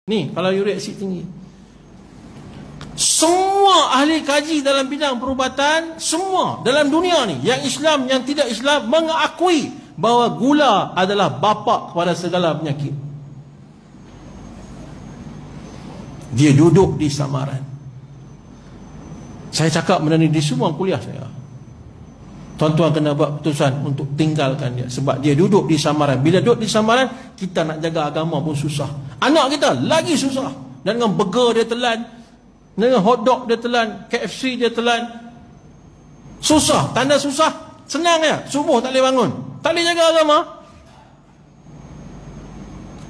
Ni kalau uric acid tinggi. Semua ahli kaji dalam bidang perubatan, semua dalam dunia ni, yang Islam, yang tidak Islam, mengakui bahawa gula adalah bapa kepada segala penyakit. Dia duduk di samaran. Saya cakap benda ni di semua kuliah saya. Tuan-tuan kena buat keputusan untuk tinggalkan dia, sebab dia duduk di samaran. Bila duduk di samaran, kita nak jaga agama pun susah. Anak kita lagi susah. Dan dengan burger dia telan, dengan hotdog dia telan, KFC dia telan. Susah, tanda susah. Senang ya, subuh tak boleh bangun, tak boleh jaga agama.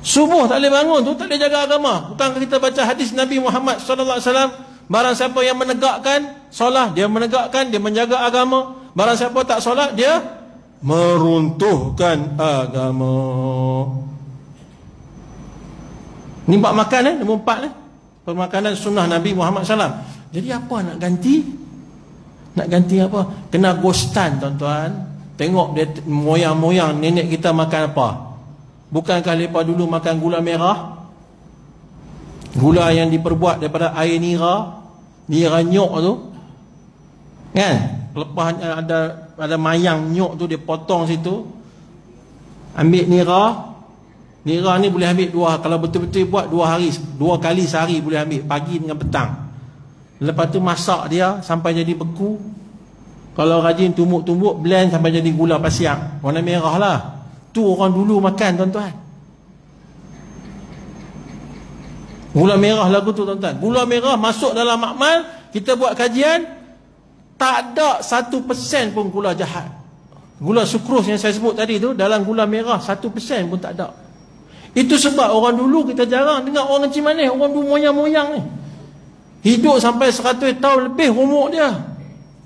Subuh tak boleh bangun tu tak boleh jaga agama. Bukankah kita baca hadis Nabi Muhammad SAW, barang siapa yang menegakkan solat, dia menegakkan, dia menjaga agama. Barang siapa tak solat, dia meruntuhkan agama. Ni bab makan nombor 4 Pemakanan sunnah Nabi Muhammad SAW. Jadi apa nak ganti? Nak ganti apa? Kena ghostan tuan-tuan. Tengok dia moyang-moyang nenek kita makan apa. Bukankah mereka dulu makan gula merah? Gula yang diperbuat daripada air nira, nira nyok tu, kan? Lepas ada mayang nyok tu, dia potong situ, ambil nira. Nira ni boleh ambil kalau betul-betul buat 2 kali sehari boleh ambil, pagi dengan petang. Lepas tu masak dia sampai jadi beku. Kalau rajin tumbuk-tumbuk, blend sampai jadi gula pasiak, warna merah lah. Tu orang dulu makan tuan-tuan. Gula merah lagu tu tuan-tuan. Gula merah masuk dalam makmal, kita buat kajian, tak ada 1% pun gula jahat. Gula sukros yang saya sebut tadi tu, dalam gula merah 1% pun tak ada. Itu sebab orang dulu kita jarang dengar orang kencing manis. Orang dulu moyang-moyang ni hidup sampai 100 tahun lebih umur dia,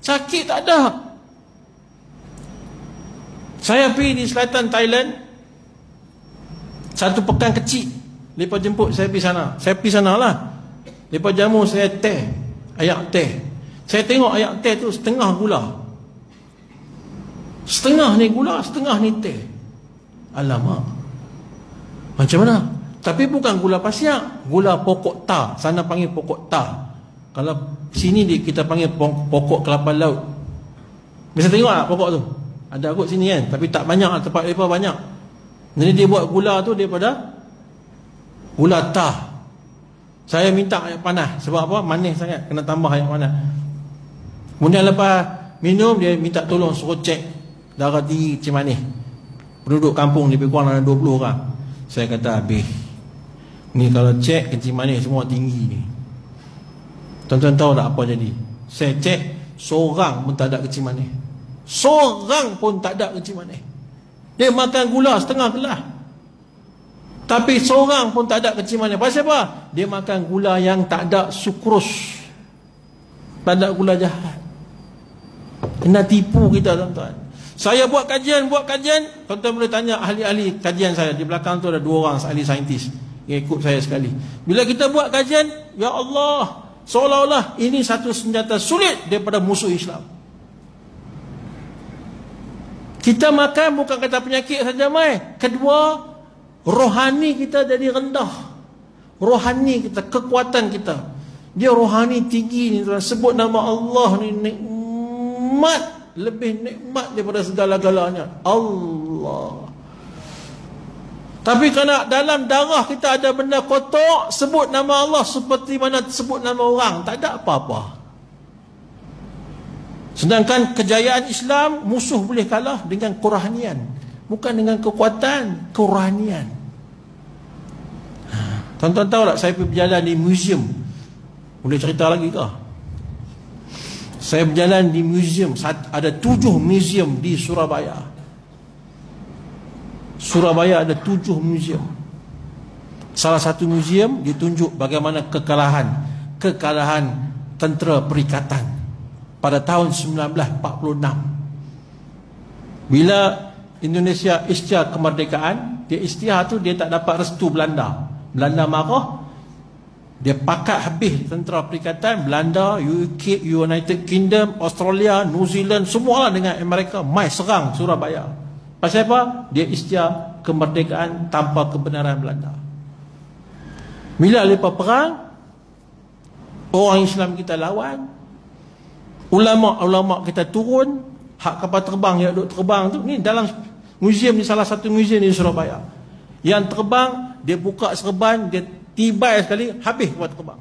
sakit tak ada. Saya pergi di selatan Thailand, satu pekan kecil. Mereka jemput saya pergi sana. Saya pergi sana lah. Mereka jamu saya teh, ayak teh. Saya tengok ayak teh tu setengah gula. Setengah ni gula, setengah ni teh. Alamak, macam mana? Tapi bukan gula pasiak, gula pokok tar. Sana panggil pokok tar. Kalau sini kita panggil pokok kelapa laut. Bisa tengok tak pokok tu? Ada kot sini kan, tapi tak banyak, tempat mereka banyak. Jadi dia buat gula tu daripada gula tar. Saya minta air panas. Sebab apa? Manis sangat, kena tambah air panas. Kemudian lepas minum, dia minta tolong suruh cek darah tinggi, kencing manis. Penduduk kampung lebih kurang ada 20 orang. Saya kata, habis ni kalau cek kencing manis semua tinggi ni. Tuan-tuan tahu tak apa jadi? Saya cek, seorang pun tak ada kencing manis. Seorang pun tak ada kencing manis. Dia makan gula setengah gelas, tapi seorang pun tak ada kencing manis. Pasal apa? Dia makan gula yang tak ada sukros, tak ada gula jahat. Kena tipu kita tuan-tuan. Saya buat kajian, tuan-tuan boleh tanya ahli-ahli kajian saya. Di belakang tu ada 2 orang ahli saintis yang ikut saya sekali. Bila kita buat kajian, ya Allah, seolah-olah ini satu senjata sulit daripada musuh Islam. Kita makan bukan kata penyakit saja mai. Kedua, rohani kita jadi rendah. Rohani kita, kekuatan kita, dia rohani tinggi ni tuan. Sebut nama Allah ni nikmat, lebih nikmat daripada segala-galanya. Allah. Tapi kerana dalam darah kita ada benda kotor, sebut nama Allah seperti mana sebut nama orang, tak ada apa-apa. Sedangkan kejayaan Islam, musuh boleh kalah dengan kerohanian, bukan dengan kekuatan, kerohanian. Tuan-tuan tahu tak, saya pergi berjalan di museum. Boleh cerita lagi ke? Saya berjalan di museum, ada 7 museum di Surabaya. Surabaya ada 7 museum. Salah satu museum ditunjuk bagaimana kekalahan tentera perikatan pada tahun 1946. Bila Indonesia isytihar kemerdekaan, dia isytihar tu dia tak dapat restu Belanda. Belanda marah, dia pakat habis tentera perikatan. Belanda, UK, United Kingdom, Australia, New Zealand, semualah dengan Amerika mai serang Surabaya. Pasal apa? Dia isytihar kemerdekaan tanpa kebenaran Belanda. Bila mereka perang, orang Islam kita lawan, ulama-ulama kita turun, hak kapal terbang yang duduk terbang tu, ni dalam museum ni, salah satu museum di Surabaya. Yang terbang, dia buka serban, dia tibai sekali, habis kapal terbang.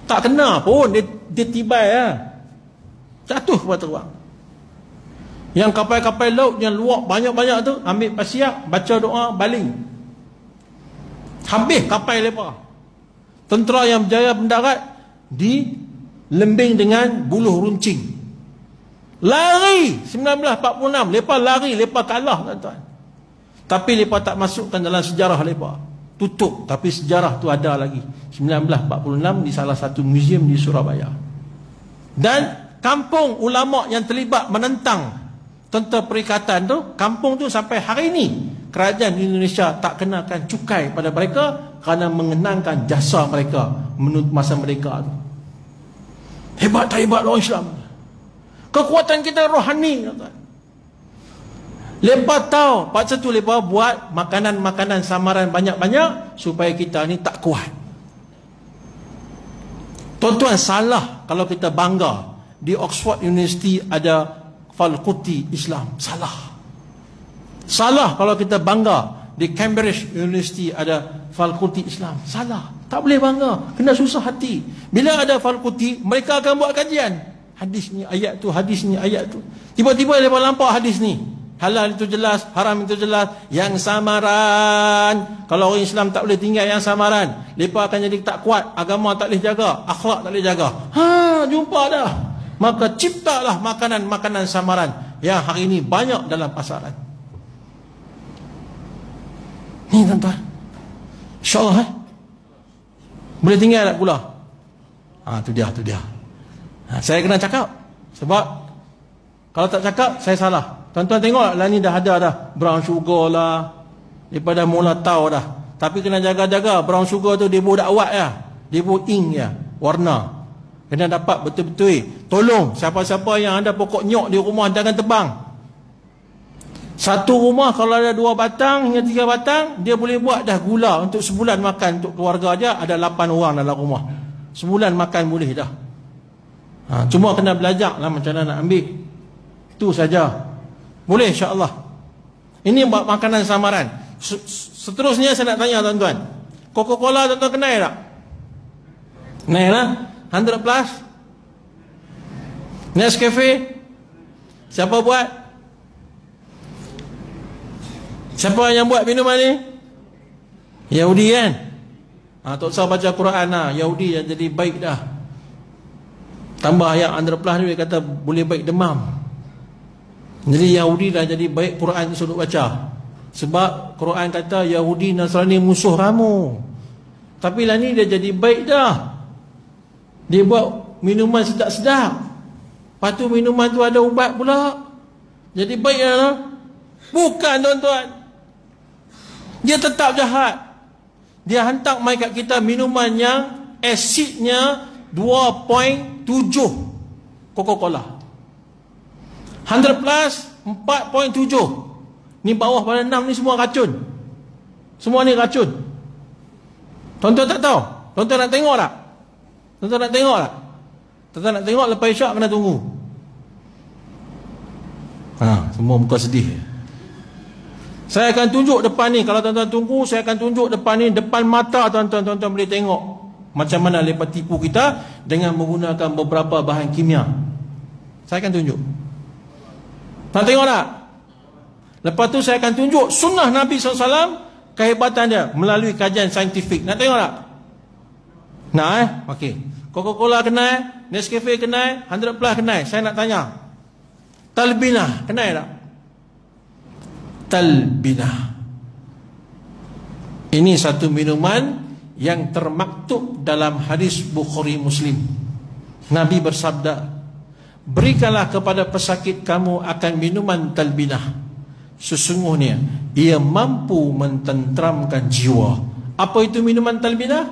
Tak kena pun, dia tibai lah. Jatuh kapal terbang. Yang kapal-kapal laut yang luak banyak-banyak tu, ambil pasiak, baca doa, baling. Habis kapal mereka. Tentera yang berjaya mendarat dilembing dengan buluh runcing. Lari 1946, mereka lari, mereka kalah tuan-tuan. Tapi mereka tak masukkan dalam sejarah mereka. Tutup, tapi sejarah tu ada lagi. 1946 di salah satu museum di Surabaya. Dan kampung ulama yang terlibat menentang tentera perikatan tu, kampung tu sampai hari ini kerajaan Indonesia tak kenakan cukai pada mereka kerana mengenangkan jasa mereka menurut masa mereka tu. Hebat tak hebat orang Islam? Kekuatan kita rohani, tuan-tuan. Lepas tahu, pasal tu lepas buat makanan-makanan samaran banyak-banyak supaya kita ni tak kuat. Tuan-tuan, salah kalau kita bangga di Oxford University ada fakulti Islam. Salah kalau kita bangga di Cambridge University ada fakulti Islam. Salah. Tak boleh bangga. Kena susah hati. Bila ada fakulti, mereka akan buat kajian. Hadis ni, ayat tu, hadis ni, ayat tu. Tiba-tiba mereka nampak hadis ni. Halal itu jelas, haram itu jelas. Yang samaran. Kalau orang Islam tak boleh tinggal yang samaran, mereka akan jadi tak kuat. Agama tak boleh jaga, akhlak tak boleh jaga. Jumpa dah. Maka ciptalah makanan-makanan samaran yang hari ini banyak dalam pasaran. Ni tuan-tuan, InsyaAllah boleh tinggal tak pula? Tu dia. Saya kena cakap. Sebab kalau tak cakap, saya salah. Tuan-tuan tengok lah ni dah ada dah brown sugar lah, daripada mula tahu dah. Tapi kena jaga-jaga. Brown sugar tu dia buat dakwat ya, dia buat ink ya, warna. Kena dapat betul-betul. Tolong siapa-siapa yang ada pokok nyok di rumah, jangan tebang. Satu rumah kalau ada 2 batang hingga 3 batang, dia boleh buat dah gula untuk sebulan makan untuk keluarga aja. Ada 8 orang dalam rumah, sebulan makan boleh dah. Cuma kena belajar lah macam mana nak ambil. Itu saja. Boleh insya-Allah. Ini buat makanan samaran. Seterusnya saya nak tanya tuan-tuan, Coca-Cola tuan-tuan kenal tak? Kenal lah. 100 plus. Nescafe, siapa buat? Siapa yang buat minuman ni? Yahudi kan? Tak usah baca Quran lah. Yahudi yang jadi baik dah. Tambah yang 100 plus ni, dia kata boleh baik demam. Jadi Yahudi dah jadi baik, Quran tu suruh baca. Sebab Quran kata Yahudi Nasrani musuh kamu. Tapi lah ni dia jadi baik dah. Dia buat minuman sedap-sedap. Lepas tu minuman tu ada ubat pula. Jadi baik lah. Bukan tuan-tuan. Dia tetap jahat. Dia hantar mai kat kita minuman yang asidnya 2.7 Coca-Cola. 100 plus 4.7. Ni bawah pada 6 ni semua racun. Semua ni racun. Tuan-tuan tak tahu? Tuan-tuan nak tengok tak? Tuan-tuan nak tengok tak? Tuan-tuan nak tengok lepas isyak kena tunggu. Semua muka sedih. Saya akan tunjuk depan ni. Kalau tuan-tuan tunggu, saya akan tunjuk depan ni, depan mata tuan-tuan. Tuan-tuan boleh tengok macam mana mereka tipu kita dengan menggunakan beberapa bahan kimia. Saya akan tunjuk. Nak tengok tak? Lepas tu saya akan tunjuk sunnah Nabi SAW, kehebatan dia melalui kajian saintifik. Nak tengok tak? Nak Okey. Coca-Cola kenal, Nescafe kenal, 100 plus kenal. Saya nak tanya, Talbinah kenal tak? Talbinah ini satu minuman yang termaktub dalam hadis Bukhari Muslim. Nabi bersabda, berikanlah kepada pesakit kamu akan minuman talbinah. Sesungguhnya ia mampu mententeramkan jiwa. Apa itu minuman talbinah?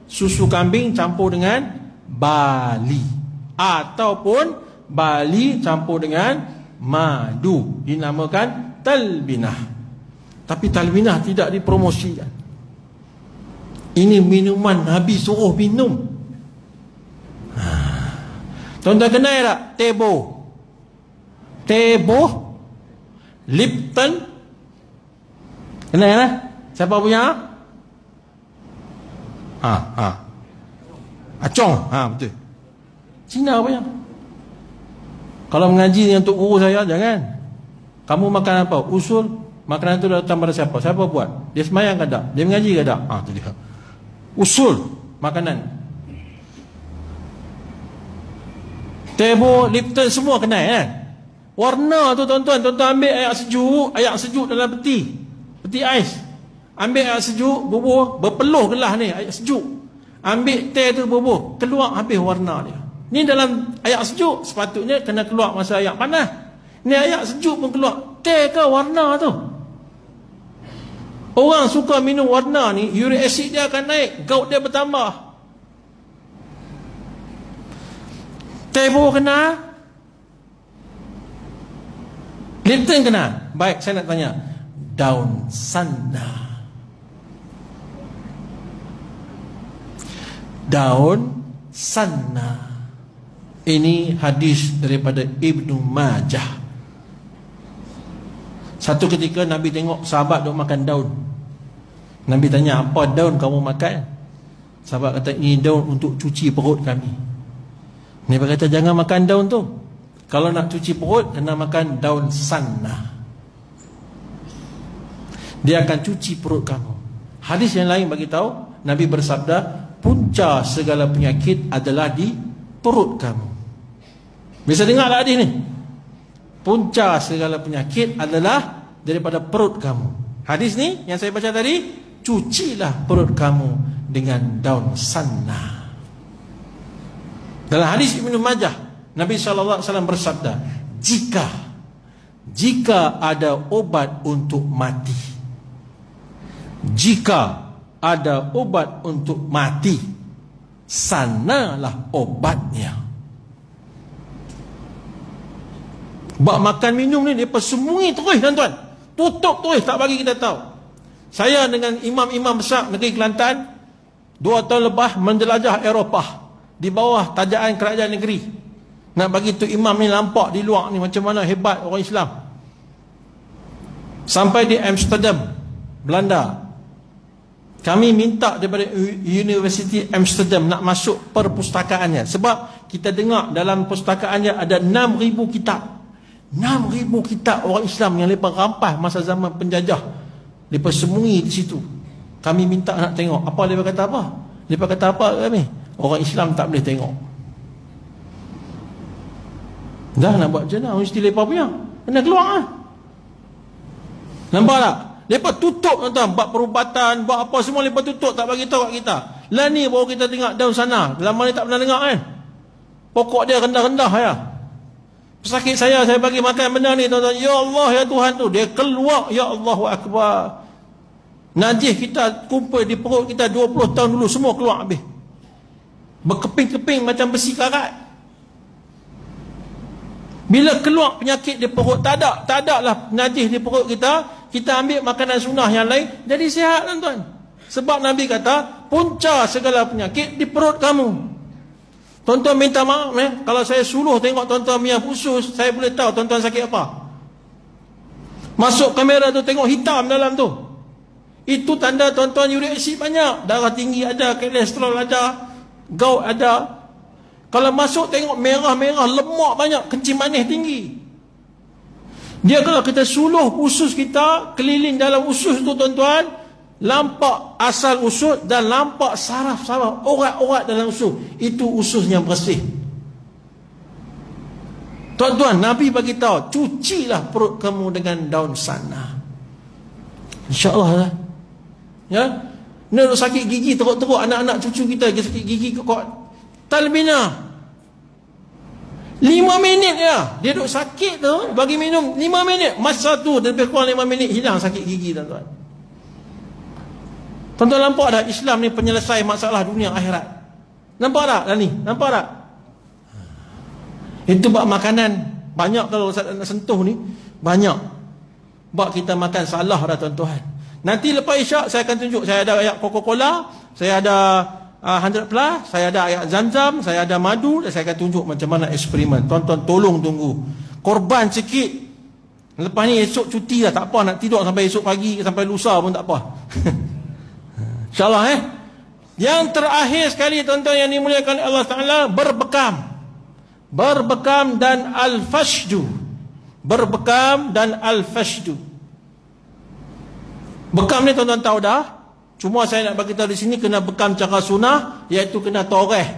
Susu kambing campur dengan bali, ataupun bali campur dengan madu, dinamakan talbinah. Tapi talbinah tidak dipromosikan. Ini minuman Nabi suruh minum. Tuan-tuan kenal tak? Tebo, Lipton. Kenal lah? Siapa punya? Acong. Betul. Cina punya. Kalau mengaji dengan Tok Guru saya, jangan. Kamu makan apa? Usul. Makanan itu datang pada siapa? Siapa buat? Dia semayang ke tak? Dia mengaji ke tak? Itu dia. Usul makanan. Tebo, Lipton semua kenal kan? Warna tu tuan-tuan ambil air sejuk dalam peti ais. Ambil air sejuk, bubuh, berpeluh gelas ni, air sejuk. Ambil teh tu bubuh, keluar habis warna dia. Ni dalam air sejuk, sepatutnya kena keluar masa air panas. Ni air sejuk pun keluar. Teh ke warna tu? Orang suka minum warna ni, uric acid dia akan naik, gout dia bertambah. Tebo kena, Lipton kena. Baik, saya nak tanya, daun sana. Daun sana. Ini hadis daripada Ibnu Majah. Satu ketika Nabi tengok sahabat duk makan daun. Nabi tanya, apa daun kamu makan? Sahabat kata, ini daun untuk cuci perut kami. Nabi kata, jangan makan daun tu. Kalau nak cuci perut, kena makan daun sana. Dia akan cuci perut kamu. Hadis yang lain bagi tahu, Nabi bersabda, punca segala penyakit adalah di perut kamu. Bisa dengar tak hadis ni? Punca segala penyakit adalah daripada perut kamu. Hadis ni yang saya baca tadi, cucilah perut kamu dengan daun sana. Dalam hadis Ibnu Majah, Nabi SAW bersabda, jika ada obat untuk mati, jika ada obat untuk mati, sanalah obatnya. Bak makan minum ni dia persembunyi terus tuan-tuan. Tutup terus, tak bagi kita tahu. Saya dengan imam-imam besar negeri Kelantan 2 tahun lepas menjelajah Eropah di bawah tajaan kerajaan negeri. Nak bagi tu imam ni nampak di luar ni macam mana hebat orang Islam. Sampai di Amsterdam, Belanda. Kami minta daripada University Amsterdam nak masuk perpustakaannya. Sebab kita dengar dalam pustakaannya ada 6,000 kitab. 6,000 kitab orang Islam yang mereka rampas masa zaman penjajah. Mereka sembunyi di situ. Kami minta nak tengok. Apa mereka kata apa? Mereka kata apa kami? Orang Islam tak boleh tengok. Dah nak buat macam mana? Mesti mereka punya. Kena keluar lah. Nampak tak? Mereka tutup tuan-tuan. Buat perubatan, buat apa semua mereka tutup. Tak bagi tahu kat kita. Lah ni baru kita tengok daun sana. Lama ni tak pernah dengar kan? Pokok dia rendah-rendah ya. Pesakit saya bagi makan benda ni tuan-tuan. Ya Allah ya Tuhan tu. Dia keluar. Ya Allahu Akbar. Najis kita kumpul di perut kita 20 tahun dulu. Semua keluar habis. Berkeping-keping macam besi karat. Bila keluar penyakit di perut, tak ada lah najis di perut kita. Kita ambil makanan sunnah yang lain, jadi sihat tuan-tuan. Sebab Nabi kata, punca segala penyakit di perut kamu. Tuan-tuan minta maaf kalau saya suluh tengok tuan-tuan punya usus, saya boleh tahu tuan-tuan sakit apa. Masuk kamera tu tengok hitam dalam tu, itu tanda tuan-tuan uric acid banyak. Darah tinggi ada, kolesterol ada, gout ada. Kalau masuk tengok merah-merah, lemak banyak, kencing manis tinggi. Dia kalau kita suluh usus kita, keliling dalam usus tu tuan-tuan, lampak asal usus dan lampak saraf-saraf, urat-urat dalam usus. Itu usus yang bersih. Tuan-tuan, Nabi bagi tahu, cucilah perut kamu dengan daun sana. InsyaAllah lah. Ya? Ni sakit gigi teruk-teruk, anak-anak cucu kita sakit gigi kok. Talbina 5 minit ya. Dia duk sakit tu, bagi minum 5 minit. Masa tu lebih kurang 5 minit hilang sakit gigi tuan-tuan. Tuan-tuan nampak tak Islam ni penyelesai masalah dunia akhirat? Nampak tak dah ni? Nampak tak? Itu bab makanan. Banyak kalau Ustaz nak sentuh ni, banyak. Bab kita makan salah dah tuan-tuan. Nanti lepas isyak saya akan tunjuk. Saya ada ayat Coca-Cola, saya ada 100 plus, saya ada ayat Zam-Zam, saya ada madu, dan saya akan tunjuk macam mana eksperimen. Tuan-tuan tolong tunggu. Korban sikit. Lepas ni esok cuti lah, tak apa, nak tidur sampai esok pagi, sampai lusa pun tak apa. InsyaAllah Yang terakhir sekali tuan-tuan yang dimuliakan Allah Ta'ala, berbekam. Berbekam dan al-fashdu. Berbekam dan al-fashdu. Bekam ni tuan-tuan tahu dah. Cuma saya nak bagi tahu di sini kena bekam cara sunnah, iaitu kena toreh.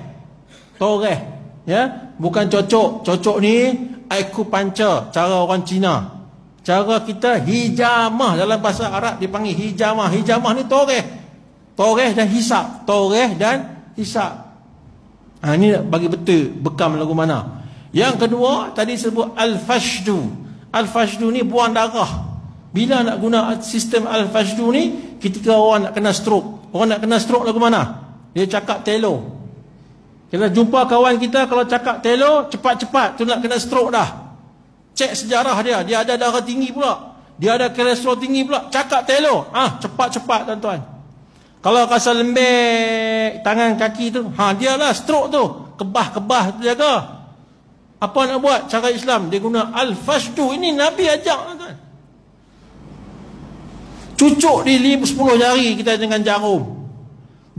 Toreh, ya, bukan cocok. Cocok ni acupuncture, cara orang Cina. Cara kita hijamah, dalam bahasa Arab dipanggil hijamah. Hijamah ni toreh. Toreh dan hisap. Toreh dan hisap. Ini bagi betul bekam lagu mana. Yang kedua tadi sebut al-fashdu. Al-fashdu ni buang darah. Bila nak guna sistem al-fashdu ni, ketika orang nak kena stroke. Orang nak kena stroke lagu mana? Dia cakap telo. Kita jumpa kawan kita, kalau cakap telo, cepat-cepat tu nak kena stroke dah. Cek sejarah dia. Dia ada darah tinggi pula. Dia ada kolesterol tinggi pula. Cakap telo. Cepat-cepat tuan-tuan. Kalau rasa lembek tangan kaki tu, dia lah stroke tu. Kebah-kebah tu jaga. Apa nak buat? Cara Islam, dia guna al-fashdu. Ini Nabi ajak tuan-tuan. Cucuk di 10 jari kita dengan jarum.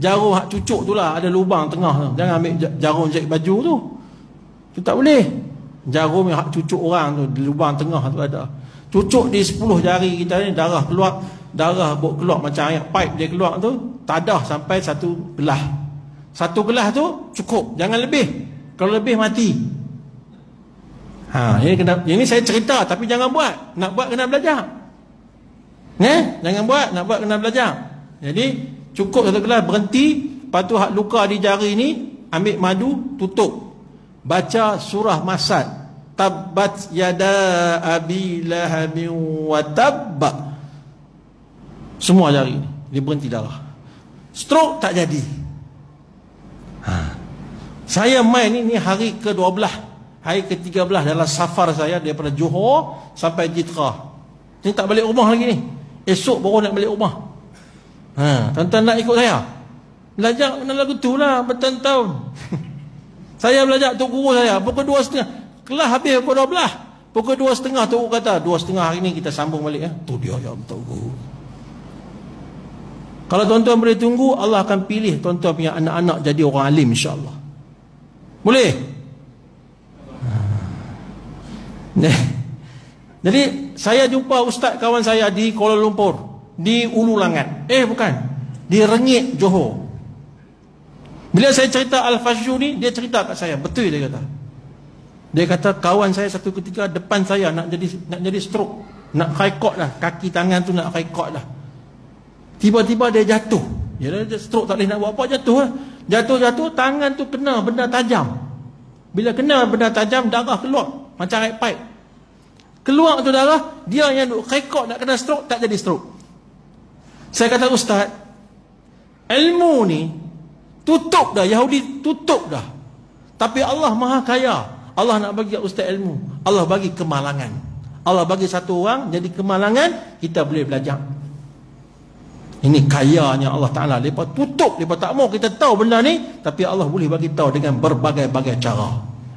Jarum hak cucuk tu lah, ada lubang tengah tu. Jangan ambil jarum jahit baju tu. Tu tak boleh. Jarum yang hak cucuk orang tu, di lubang tengah tu ada. Cucuk di 10 jari kita ni, darah keluar. Darah keluar macam ayat pipe dia keluar tu. Tadah sampai 1 gelas. 1 gelas tu cukup. Jangan lebih. Kalau lebih mati. Ini saya cerita, tapi jangan buat. Nak buat kena belajar. Jangan buat, nak buat kena belajar. Jadi cukup 1 gelas, berhenti. Lepas tu hak luka di jari ni, ambil madu, tutup. Baca surah Masad. Tabbat yada abi lahabin wa tabba. Semua jari ni, dia berhenti darah. Stroke tak jadi. Saya main ni hari ke-12, hari ke-13 dalam safar saya daripada Johor sampai Jitra. Ni tak balik rumah lagi ni. Esok baru nak balik rumah. Tuan-tuan nak ikut saya? Belajar kena lagu tu lah bertahun-tahun. Saya belajar tu guru saya pukul 2.30. Kelas habis pukul 12. Pukul 2.30 tu kata 2.30 hari ni kita sambung balik. Tu dia yang betul guru. Kalau tuan-tuan boleh tunggu, Allah akan pilih tuan-tuan punya anak-anak jadi orang alim, insya-Allah. Boleh? Jadi saya jumpa ustaz kawan saya di Kuala Lumpur, di Ulu Langat. Bukan, di Rengit, Johor. Bila saya cerita al-fashdu ni, dia cerita kat saya, betul dia kata. Dia kata kawan saya satu ketika depan saya nak jadi stroke, nak haikot lah, kaki tangan tu nak haikot lah. Tiba-tiba dia jatuh. Dia stroke, tak boleh nak buat apa, jatuh lah. Jatuh, tangan tu kena benda tajam. Bila kena benda tajam, darah keluar macam air pipe. Keluar tu darah, dia yang duk rekod nak kena stroke, tak jadi stroke. Saya kata, ustaz, ilmu ni tutup dah, Yahudi tutup dah. Tapi Allah Maha Kaya. Allah nak bagi ustaz ilmu. Allah bagi kemalangan. Allah bagi satu orang jadi kemalangan, kita boleh belajar. Ini kayanya Allah Ta'ala. Lepas tutup, lepas tak mau kita tahu benda ni, tapi Allah boleh bagi tahu dengan berbagai-bagai cara.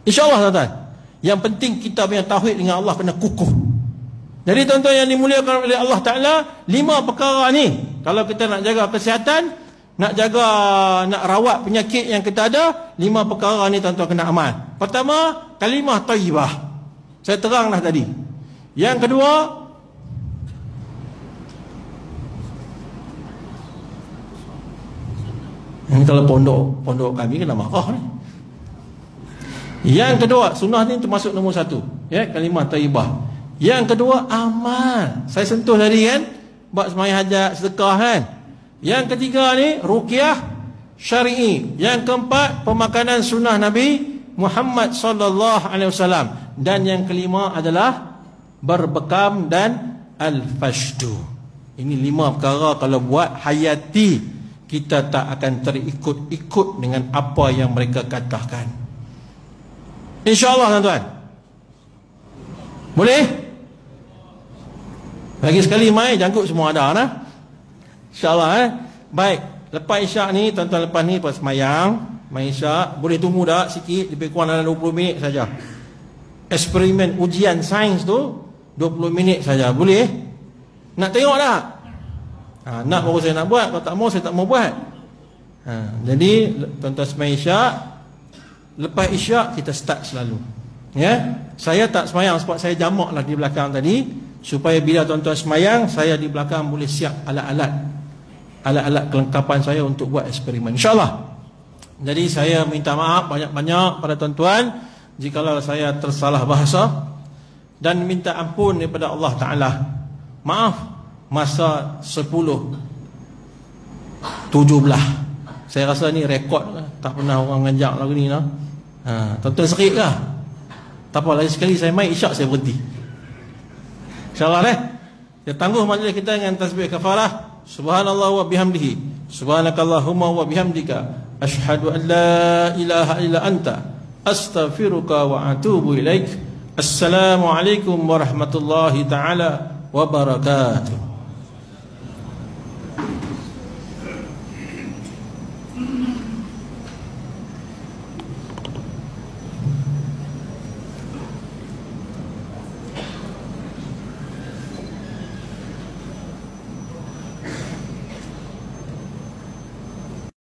InsyaAllah tuan-tuan. Yang penting kita punya tauhid dengan Allah kena kukuh. Jadi tuan-tuan yang dimuliakan oleh Allah Ta'ala, 5 perkara ni, kalau kita nak jaga kesihatan, nak rawat penyakit yang kita ada, 5 perkara ni tuan-tuan kena amal. Pertama, kalimah thayyibah. Saya teranglah tadi. Yang kedua, ini kalau pondok kami kena marah ni. Yang kedua, sunnah ni termasuk nombor 1, ya, kalimah thayyibah. Yang kedua, amal. Saya sentuh tadi kan, buat sembahyang hajat, sedekah kan. Yang ketiga ni ruqyah syar'i. Yang keempat, pemakanan sunnah Nabi Muhammad sallallahu alaihi wasallam. Dan yang kelima adalah berbekam dan al-fashdu. Ini 5 perkara kalau buat hayati, kita tak akan terikut-ikut dengan apa yang mereka katakan. InsyaAllah tuan-tuan. Boleh? Lagi sekali mai jangkut semua ada nah. InsyaAllah Baik, lepas isyak ni, tuan-tuan lepas ni, lepas semayang, main isyak, boleh tunggu dah sikit, lebih kurang dalam 20 minit saja. Eksperimen ujian sains tu 20 minit saja. Boleh? Nak tengok tak? Nak baru saya nak buat. Kalau tak mau, saya tak mau buat. Jadi tuan-tuan semayang isyak, lepas isyak kita start selalu. Ya, saya tak semayang sebab saya jamak lah di belakang tadi, supaya bila tuan-tuan semayang, saya di belakang boleh siap alat-alat kelengkapan saya untuk buat eksperimen, insyaAllah. Jadi saya minta maaf banyak-banyak pada tuan-tuan jikalau saya tersalah bahasa, dan minta ampun daripada Allah Ta'ala. Maaf masa 10-17. Saya rasa ni rekod lah. Tak pernah orang ngajak lagu ni lah. Tuan-tuan serik lah. Tak apa, lagi sekali saya main isyak saya berhenti, InsyaAllah kita tangguh majlis kita dengan tasbih kafarah. Subhanallah wa bihamdihi, subhanakallahumma wa bihamdika, asyhadu an la ilaha illa anta, astaghfiruka wa atubu ilaik. Assalamualaikum warahmatullahi taala wabarakatuh.